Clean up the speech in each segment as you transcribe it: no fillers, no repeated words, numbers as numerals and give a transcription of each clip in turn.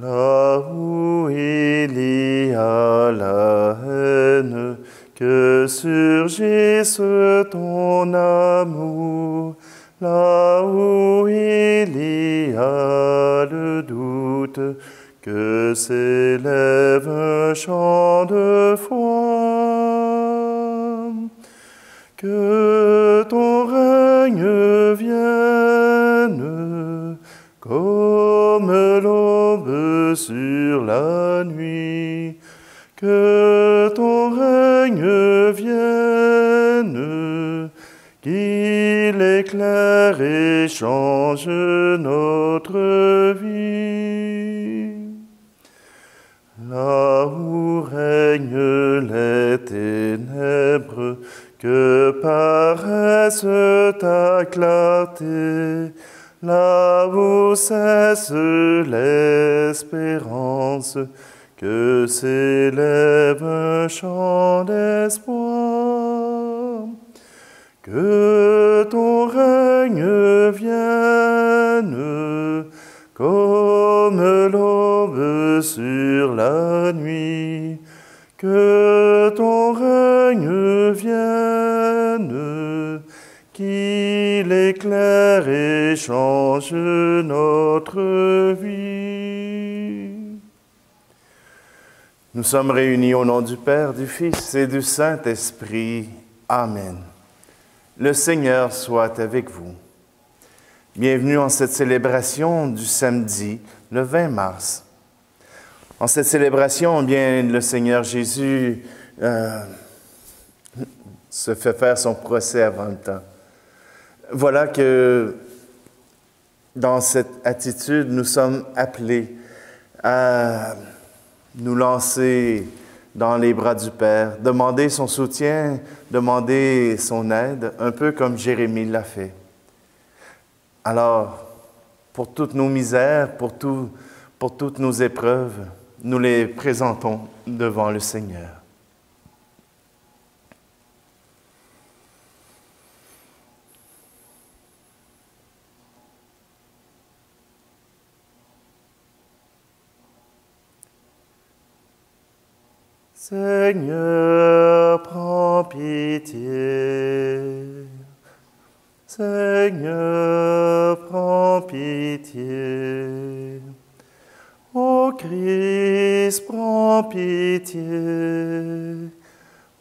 Là où il y a la haine, que surgisse ton amour. Là où il y a le doute, que s'élève un chant de foi. Que ton règne vienne, comme l'aube sur la nuit. Que ton règne vienne, qu'il éclaire et change notre vie. Là où règnent les ténèbres, que paraisse ta clarté. Là où cesse l'espérance, que s'élève un chant d'espoir. Que ton règne vienne, comme l'aube sur la nuit. Que ton règne vienne, qu'il éclaire et change notre vie. Nous sommes réunis au nom du Père, du Fils et du Saint-Esprit. Amen. Le Seigneur soit avec vous. Bienvenue en cette célébration du samedi, le 20 mars. En cette célébration, bien, le Seigneur Jésus se fait faire son procès avant le temps. Voilà que dans cette attitude, nous sommes appelés à nous lancer dans les bras du Père, demander son soutien, demander son aide, un peu comme Jérémie l'a fait. Alors, pour toutes nos misères, pour toutes nos épreuves, nous les présentons devant le Seigneur. Seigneur, prends pitié. Seigneur, prends pitié. Ô Christ, prends pitié.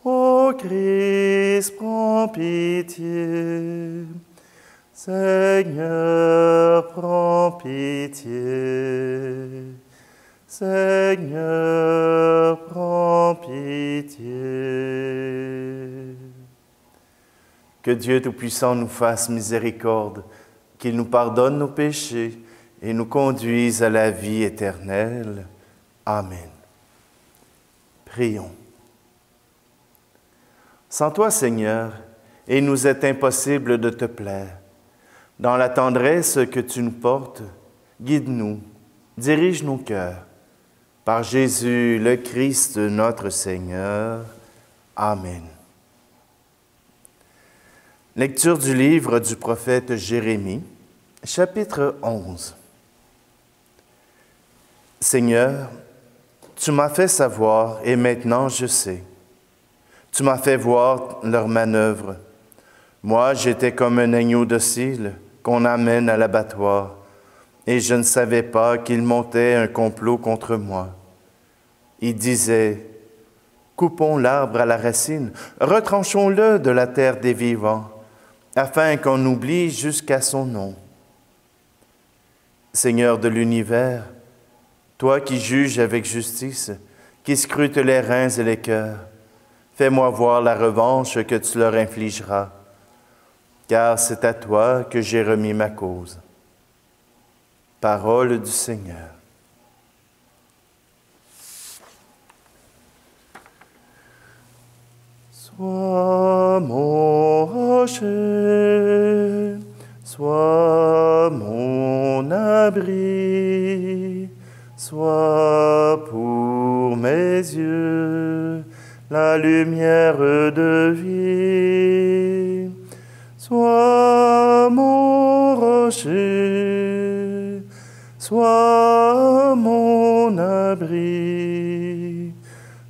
Ô Christ, prends pitié. Seigneur, prends pitié. Seigneur, prends pitié. Que Dieu Tout-Puissant nous fasse miséricorde, qu'il nous pardonne nos péchés et nous conduise à la vie éternelle. Amen. Prions. Sans toi, Seigneur, il nous est impossible de te plaire. Dans la tendresse que tu nous portes, guide-nous, dirige nos cœurs. Par Jésus, le Christ, notre Seigneur. Amen. Lecture du livre du prophète Jérémie, chapitre 11. Seigneur, tu m'as fait savoir et maintenant je sais. Tu m'as fait voir leurs manœuvres. Moi, j'étais comme un agneau docile qu'on amène à l'abattoir. Et je ne savais pas qu'il montait un complot contre moi. Il disait, « Coupons l'arbre à la racine, retranchons-le de la terre des vivants, afin qu'on oublie jusqu'à son nom. » Seigneur de l'univers, toi qui juges avec justice, qui scrutes les reins et les cœurs, fais-moi voir la revanche que tu leur infligeras, car c'est à toi que j'ai remis ma cause. Parole du Seigneur. Sois mon rocher, sois mon abri, sois pour mes yeux la lumière de vie. Sois mon rocher, sois mon abri.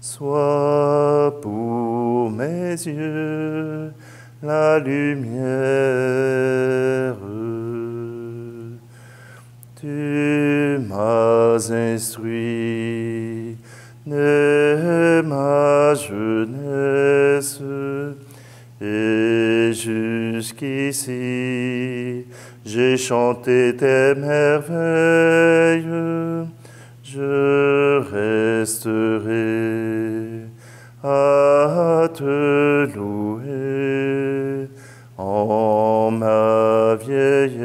Sois pour mes yeux la lumière. Tu m'as instruit de ma jeunesse, et jusqu'ici j'ai chanté tes merveilles. Je resterai à te louer en ma vieillesse.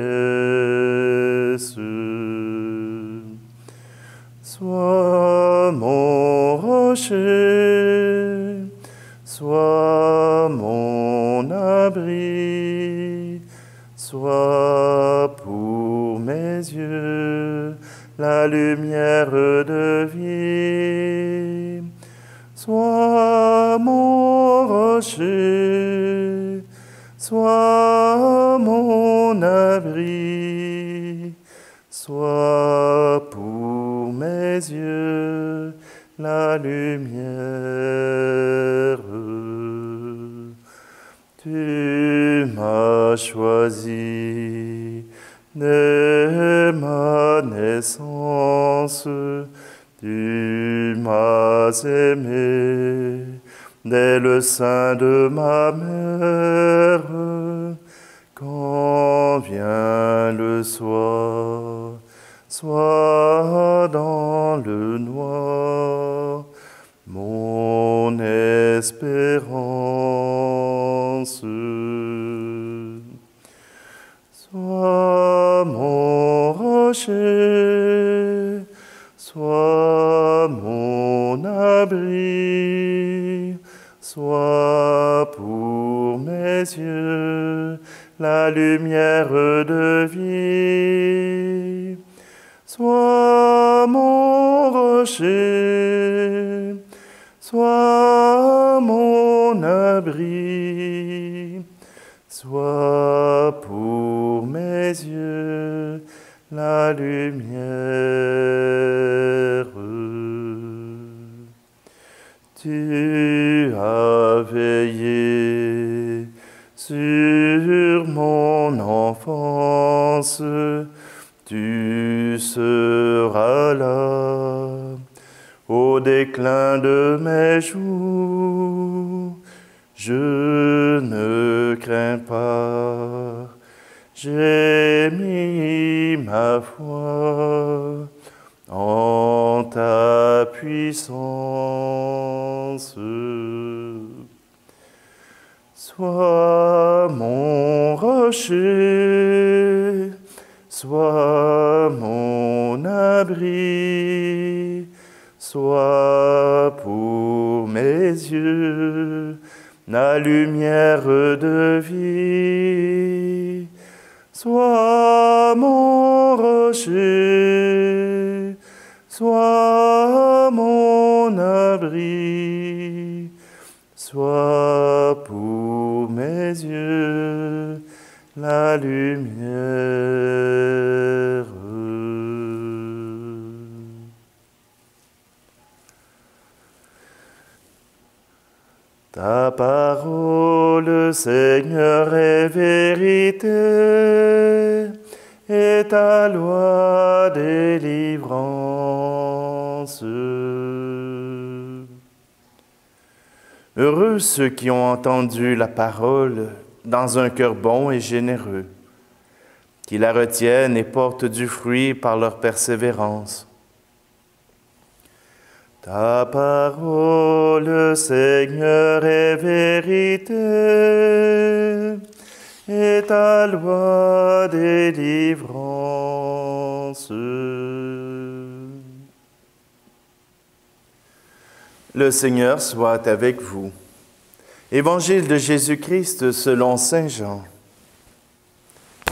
Sois mon rocher, sois mon abri, sois pour mes yeux la lumière de vie. Sois mon rocher, sois mon abri, sois pour mes yeux la lumière. Tu m'as choisi dès ma naissance, tu m'as aimé dès le sein de ma mère. Quand vient le soir, sois dans le noir, mon espérance. Sois mon rocher, sois mon abri, sois pour mes yeux la lumière de vie. Sois mon rocher, sois mon abri, sois pour mes yeux la lumière. Tu as veillé sur mon enfance, tu seras là au déclin de mes jours. Je ne crains pas, j'ai mis ma foi en ta puissance. Sois mon rocher, sois mon abri, sois pour mes yeux la lumière de vie. Sois mon rocher, sois mon abri, sois pour mes yeux la lumière. Ta parole, Seigneur, est vérité, et ta loi délivrance. Heureux ceux qui ont entendu la parole dans un cœur bon et généreux, qui la retiennent et portent du fruit par leur persévérance. Ta parole, Seigneur, est vérité, et ta loi délivrance. Le Seigneur soit avec vous. Évangile de Jésus-Christ selon saint Jean.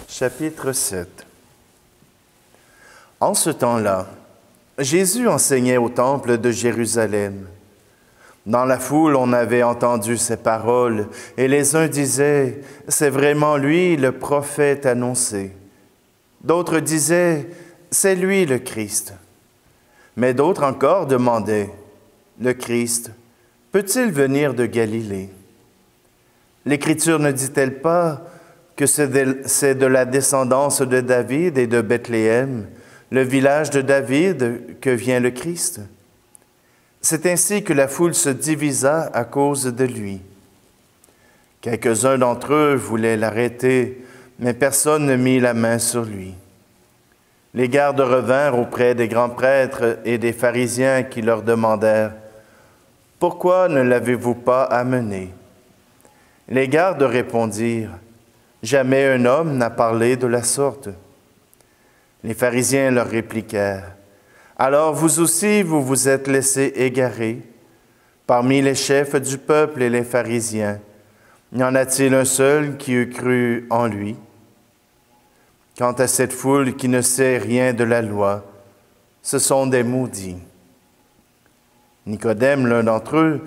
Chapitre 7. En ce temps-là, Jésus enseignait au temple de Jérusalem. Dans la foule, on avait entendu ces paroles, et les uns disaient, « C'est vraiment lui, le prophète annoncé. » D'autres disaient, « C'est lui le Christ. » Mais d'autres encore demandaient, « Le Christ peut-il venir de Galilée? L'Écriture ne dit-elle pas que c'est de la descendance de David et de Bethléem, le village de David, que vient le Christ? » C'est ainsi que la foule se divisa à cause de lui. Quelques-uns d'entre eux voulaient l'arrêter, mais personne ne mit la main sur lui. Les gardes revinrent auprès des grands prêtres et des pharisiens qui leur demandèrent, « Pourquoi ne l'avez-vous pas amené? » Les gardes répondirent, « Jamais un homme n'a parlé de la sorte. » Les pharisiens leur répliquèrent, « Alors vous aussi, vous vous êtes laissés égarer. Parmi les chefs du peuple et les pharisiens, y en a-t-il un seul qui eût cru en lui? Quant à cette foule qui ne sait rien de la loi, ce sont des maudits. » Nicodème, l'un d'entre eux,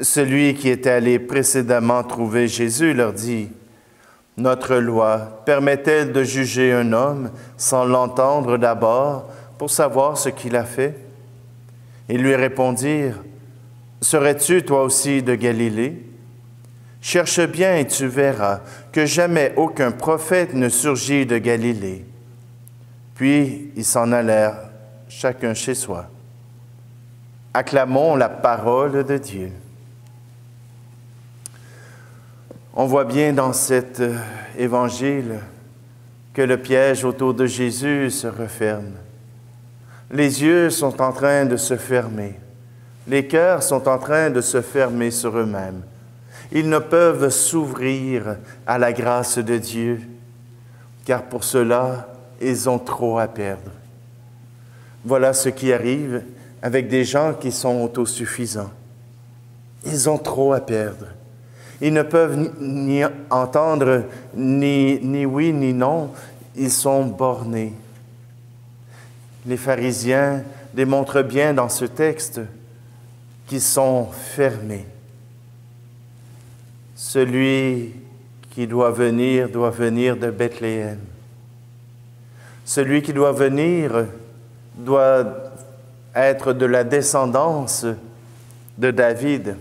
celui qui était allé précédemment trouver Jésus, leur dit, « Notre loi permet-elle de juger un homme sans l'entendre d'abord pour savoir ce qu'il a fait? » Ils lui répondirent, « Serais-tu toi aussi de Galilée? Cherche bien et tu verras que jamais aucun prophète ne surgit de Galilée. » Puis ils s'en allèrent, chacun chez soi. Acclamons la parole de Dieu. On voit bien dans cet évangile que le piège autour de Jésus se referme. Les yeux sont en train de se fermer. Les cœurs sont en train de se fermer sur eux-mêmes. Ils ne peuvent s'ouvrir à la grâce de Dieu, car pour cela, ils ont trop à perdre. Voilà ce qui arrive avec des gens qui sont autosuffisants. Ils ont trop à perdre. Ils ne peuvent ni entendre ni oui ni non. Ils sont bornés. Les pharisiens démontrent bien dans ce texte qu'ils sont fermés. Celui qui doit venir de Bethléem. Celui qui doit venir doit être de la descendance de David.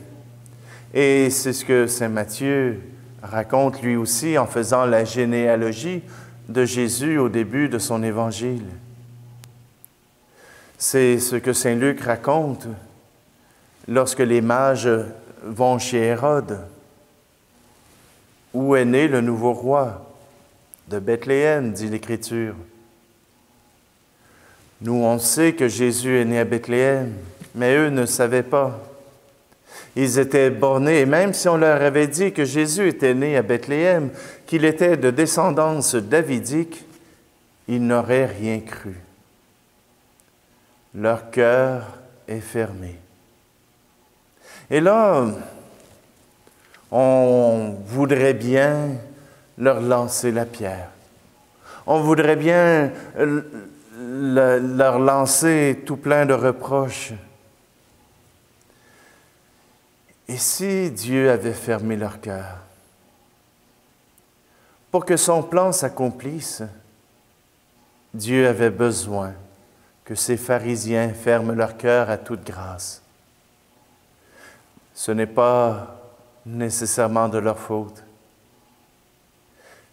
Et c'est ce que saint Matthieu raconte lui aussi en faisant la généalogie de Jésus au début de son évangile. C'est ce que saint Luc raconte lorsque les mages vont chez Hérode. Où est né le nouveau roi? De Bethléem, dit l'Écriture. Nous, on sait que Jésus est né à Bethléem, mais eux ne savaient pas. Ils étaient bornés, et même si on leur avait dit que Jésus était né à Bethléem, qu'il était de descendance davidique, ils n'auraient rien cru. Leur cœur est fermé. Et là, on voudrait bien leur lancer la pierre. On voudrait bien leur lancer tout plein de reproches. Et si Dieu avait fermé leur cœur? Pour que son plan s'accomplisse, Dieu avait besoin que ces pharisiens ferment leur cœur à toute grâce. Ce n'est pas nécessairement de leur faute.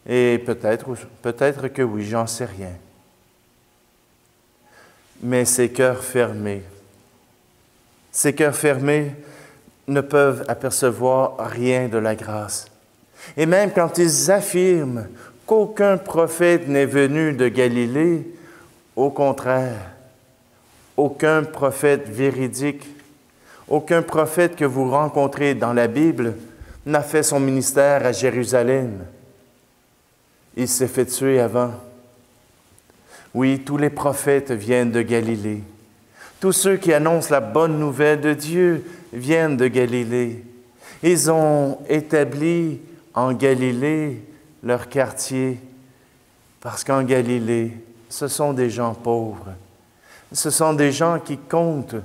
Et peut-être que oui, j'en sais rien. Mais ces cœurs fermés ne peuvent apercevoir rien de la grâce. Et même quand ils affirment qu'aucun prophète n'est venu de Galilée, au contraire, aucun prophète véridique, aucun prophète que vous rencontrez dans la Bible n'a fait son ministère à Jérusalem. Il s'est fait tuer avant. Oui, tous les prophètes viennent de Galilée. Tous ceux qui annoncent la bonne nouvelle de Dieu viennent de Galilée. Ils ont établi en Galilée leur quartier, parce qu'en Galilée, ce sont des gens pauvres. Ce sont des gens qui comptent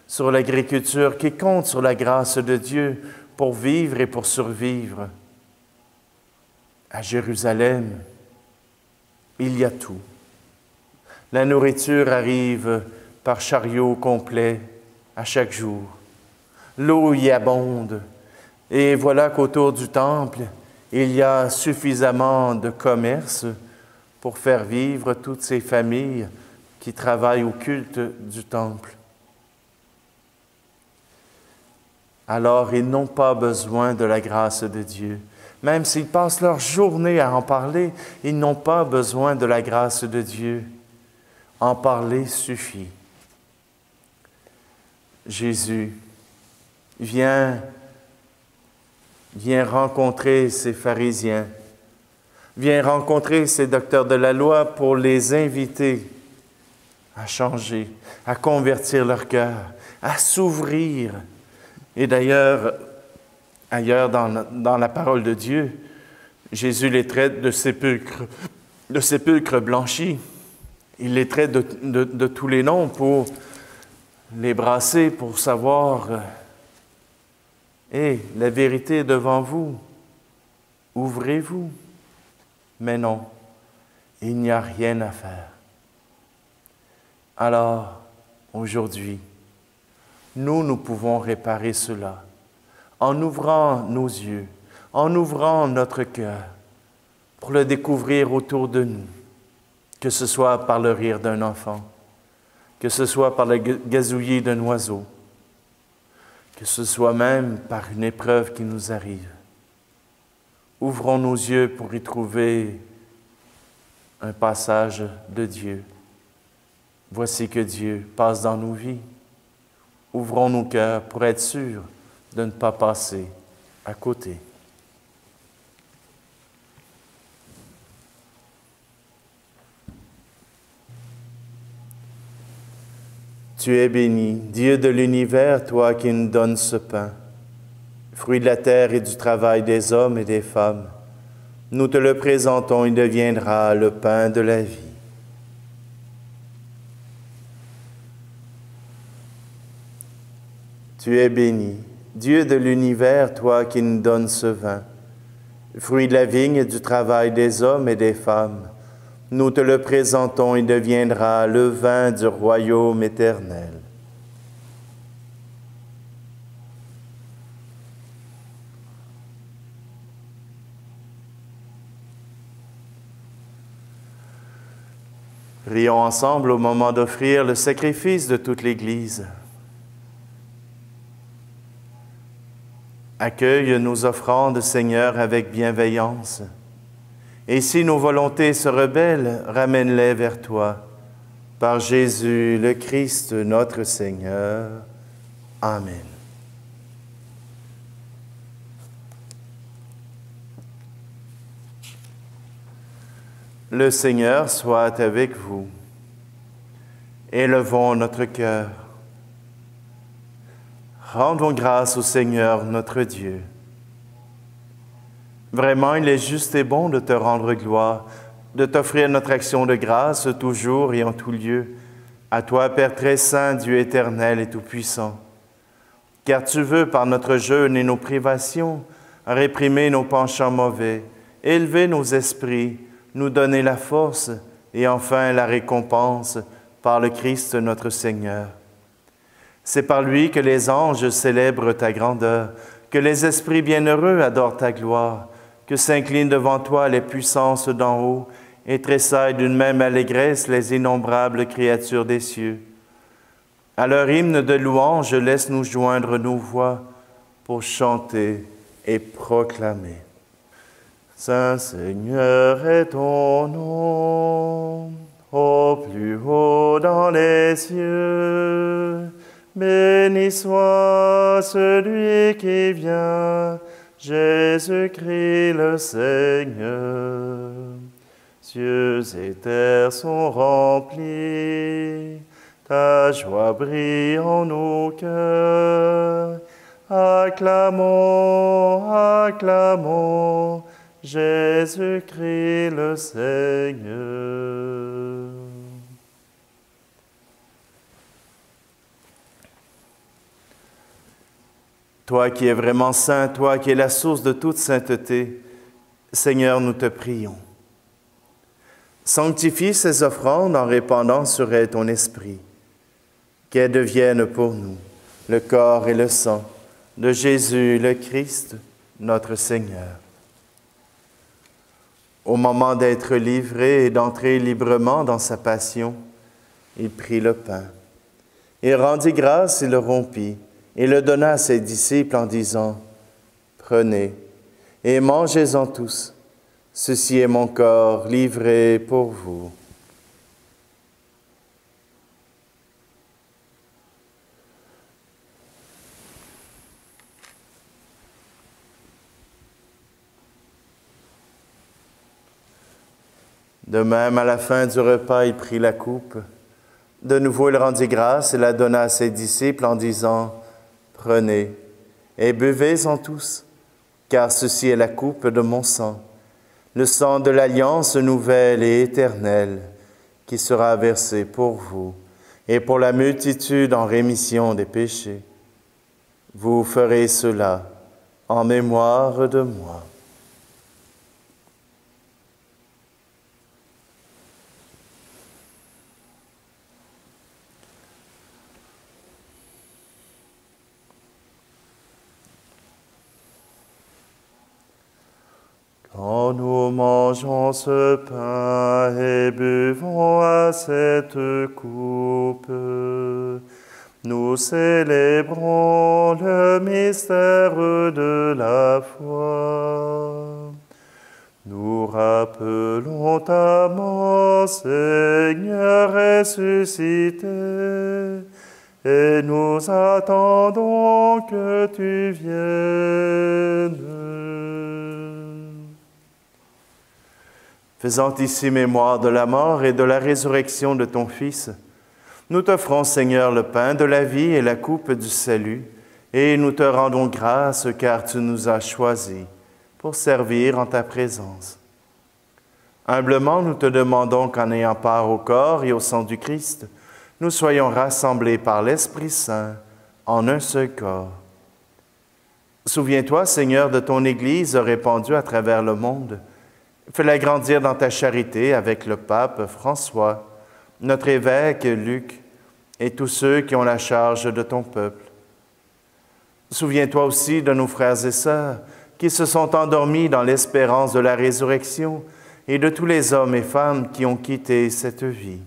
sur l'agriculture, qui comptent sur la grâce de Dieu pour vivre et pour survivre. À Jérusalem, il y a tout. La nourriture arrive par chariot complet à chaque jour. L'eau y abonde, et voilà qu'autour du temple, il y a suffisamment de commerce pour faire vivre toutes ces familles qui travaillent au culte du temple. Alors ils n'ont pas besoin de la grâce de Dieu. Même s'ils passent leur journée à en parler, ils n'ont pas besoin de la grâce de Dieu. En parler suffit. Jésus vient rencontrer ces pharisiens, vient rencontrer ces docteurs de la loi pour les inviter à changer, à convertir leur cœur, à s'ouvrir. Et d'ailleurs, ailleurs dans la parole de Dieu, Jésus les traite de sépulcres blanchis. Il les traite de tous les noms pour les brasser, pour savoir, la vérité est devant vous, ouvrez-vous. Mais non, il n'y a rien à faire. Alors, aujourd'hui, nous pouvons réparer cela en ouvrant nos yeux, en ouvrant notre cœur pour le découvrir autour de nous, que ce soit par le rire d'un enfant, que ce soit par le gazouillis d'un oiseau, que ce soit même par une épreuve qui nous arrive. Ouvrons nos yeux pour y trouver un passage de Dieu. Voici que Dieu passe dans nos vies. Ouvrons nos cœurs pour être sûrs de ne pas passer à côté. Tu es béni, Dieu de l'univers, toi qui nous donnes ce pain, fruit de la terre et du travail des hommes et des femmes. Nous te le présentons, il deviendra le pain de la vie. Tu es béni, Dieu de l'univers, toi qui nous donnes ce vin, fruit de la vigne et du travail des hommes et des femmes. Nous te le présentons, il deviendra le vin du royaume éternel. Prions ensemble au moment d'offrir le sacrifice de toute l'Église. Accueille nos offrandes, Seigneur, avec bienveillance. Et si nos volontés se rebellent, ramène-les vers toi. Par Jésus le Christ, notre Seigneur. Amen. Le Seigneur soit avec vous. Élevons notre cœur. Rendons grâce au Seigneur notre Dieu. Vraiment, il est juste et bon de te rendre gloire, de t'offrir notre action de grâce toujours et en tout lieu, à toi, Père très saint, Dieu éternel et tout-puissant. Car tu veux, par notre jeûne et nos privations, réprimer nos penchants mauvais, élever nos esprits, nous donner la force et enfin la récompense par le Christ notre Seigneur. C'est par lui que les anges célèbrent ta grandeur, que les esprits bienheureux adorent ta gloire, que s'inclinent devant toi les puissances d'en haut et tressaillent d'une même allégresse les innombrables créatures des cieux. À leur hymne de louange, laisse-nous joindre nos voix pour chanter et proclamer. Saint Seigneur est ton nom, au plus haut dans les cieux. Béni soit celui qui vient, Jésus-Christ le Seigneur. Cieux et terre sont remplis, ta joie brille en nos cœurs. Acclamons, acclamons, Jésus-Christ le Seigneur. Toi qui es vraiment saint, toi qui es la source de toute sainteté, Seigneur, nous te prions. Sanctifie ces offrandes en répandant sur elles ton esprit. qu'elles deviennent pour nous le corps et le sang de Jésus le Christ, notre Seigneur. Au moment d'être livré et d'entrer librement dans sa passion, il prit le pain. Il rendit grâce et le rompit, et le donna à ses disciples en disant, « Prenez et mangez-en tous. Ceci est mon corps livré pour vous. » De même, à la fin du repas, il prit la coupe. De nouveau, il rendit grâce et la donna à ses disciples en disant, « Prenez et buvez-en tous, car ceci est la coupe de mon sang, le sang de l'alliance nouvelle et éternelle, qui sera versé pour vous et pour la multitude en rémission des péchés. Vous ferez cela en mémoire de moi. » Quand nous mangeons ce pain et buvons à cette coupe, nous célébrons le mystère de la foi. Nous rappelons ta mort, Seigneur ressuscité, et nous attendons que tu viennes. Faisant ici mémoire de la mort et de la résurrection de ton Fils, nous t'offrons, Seigneur, le pain de la vie et la coupe du salut, et nous te rendons grâce car tu nous as choisis pour servir en ta présence. Humblement, nous te demandons qu'en ayant part au corps et au sang du Christ, nous soyons rassemblés par l'Esprit Saint en un seul corps. Souviens-toi, Seigneur, de ton Église répandue à travers le monde. Fais-la grandir dans ta charité avec le pape François, notre évêque Luc et tous ceux qui ont la charge de ton peuple. Souviens-toi aussi de nos frères et sœurs qui se sont endormis dans l'espérance de la résurrection et de tous les hommes et femmes qui ont quitté cette vie.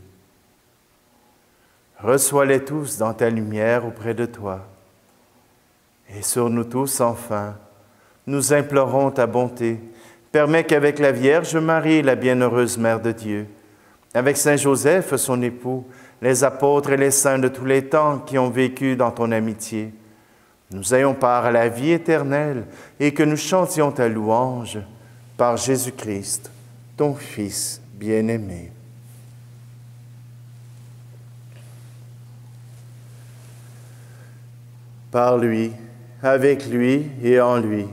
Reçois-les tous dans ta lumière auprès de toi. Et sur nous tous, enfin, nous implorons ta bonté. Permets qu'avec la Vierge Marie, la bienheureuse Mère de Dieu, avec Saint Joseph, son époux, les apôtres et les saints de tous les temps qui ont vécu dans ton amitié, nous ayons part à la vie éternelle et que nous chantions ta louange par Jésus-Christ, ton Fils bien-aimé. Par lui, avec lui et en lui,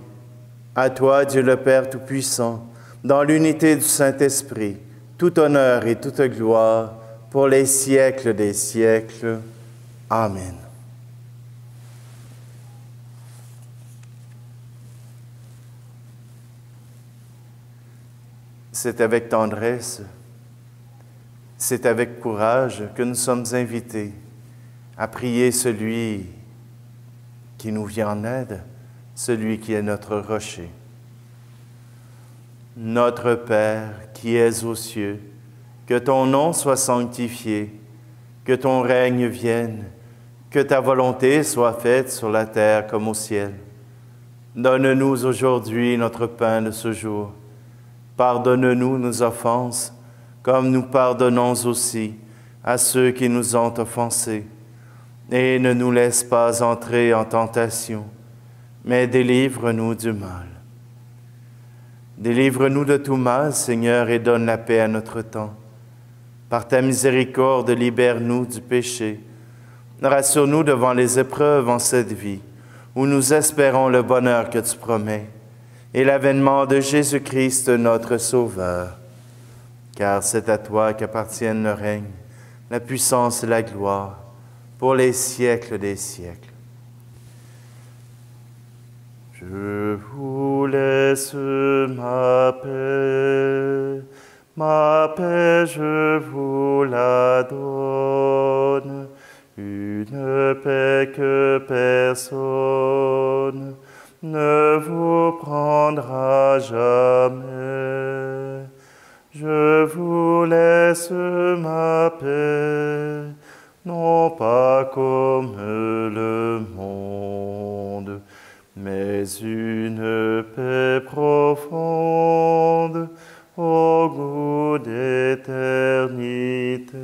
à toi, Dieu le Père Tout-Puissant, dans l'unité du Saint-Esprit, tout honneur et toute gloire pour les siècles des siècles. Amen. C'est avec tendresse, c'est avec courage que nous sommes invités à prier celui qui nous vient en aide, celui qui est notre rocher. Notre Père qui es aux cieux, que ton nom soit sanctifié, que ton règne vienne, que ta volonté soit faite sur la terre comme au ciel. Donne-nous aujourd'hui notre pain de ce jour. Pardonne-nous nos offenses, comme nous pardonnons aussi à ceux qui nous ont offensés. Et ne nous laisse pas entrer en tentation, mais délivre-nous du mal. Délivre-nous de tout mal, Seigneur, et donne la paix à notre temps. Par ta miséricorde, libère-nous du péché. Rassure-nous devant les épreuves en cette vie, où nous espérons le bonheur que tu promets, et l'avènement de Jésus-Christ, notre Sauveur. Car c'est à toi qu'appartiennent le règne, la puissance et la gloire, pour les siècles des siècles. Je vous laisse ma paix je vous la donne. une paix que personne ne vous prendra jamais. Je vous laisse ma paix, non pas comme le monde, mais une paix profonde au goût d'éternité.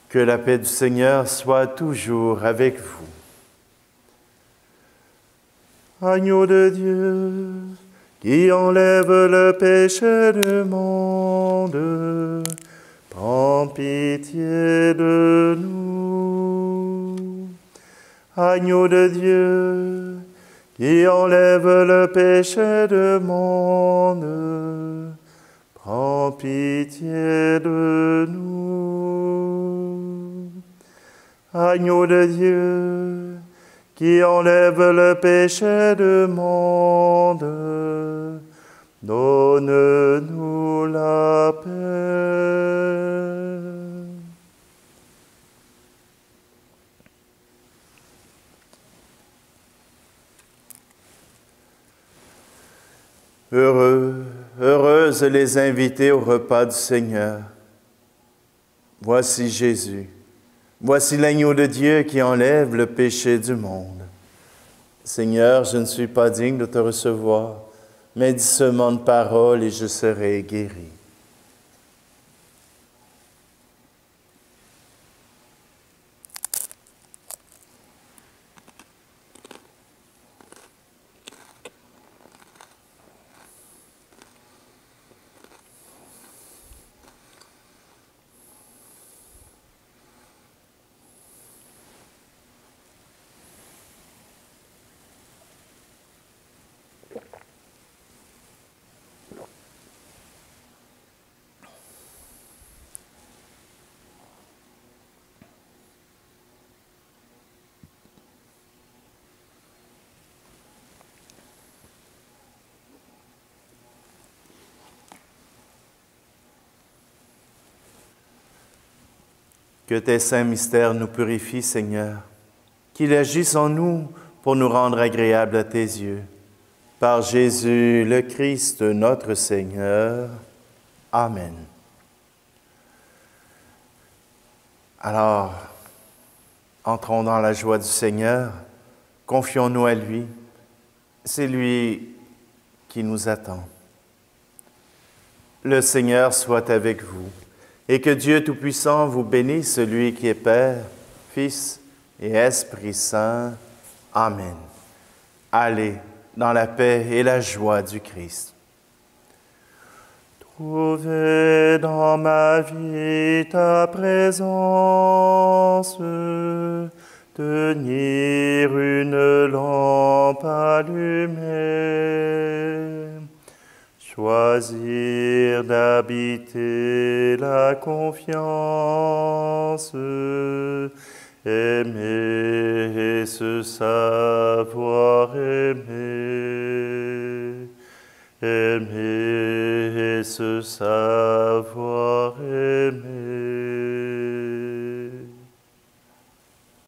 Que la paix du Seigneur soit toujours avec vous. Agneau de Dieu, qui enlève le péché du monde, prends pitié de nous. Agneau de Dieu, qui enlève le péché du monde, prends pitié de nous. Agneau de Dieu, qui enlève le péché du monde, donne-nous la paix. Heureuses les invités au repas du Seigneur. Voici Jésus. Voici l'agneau de Dieu qui enlève le péché du monde. Seigneur, je ne suis pas digne de te recevoir, mais dis seulement une parole et je serai guéri. Que tes saints mystères nous purifient, Seigneur, qu'ils agissent en nous pour nous rendre agréables à tes yeux. Par Jésus le Christ, notre Seigneur. Amen. Alors, entrons dans la joie du Seigneur, confions-nous à lui. C'est lui qui nous attend. Le Seigneur soit avec vous. Et que Dieu Tout-Puissant vous bénisse, celui qui est Père, Fils et Esprit Saint. Amen. Allez dans la paix et la joie du Christ. Trouvez dans ma vie ta présence, tenir une lampe allumée. Choisir d'habiter la confiance, aimer et se savoir aimer, aimer et se savoir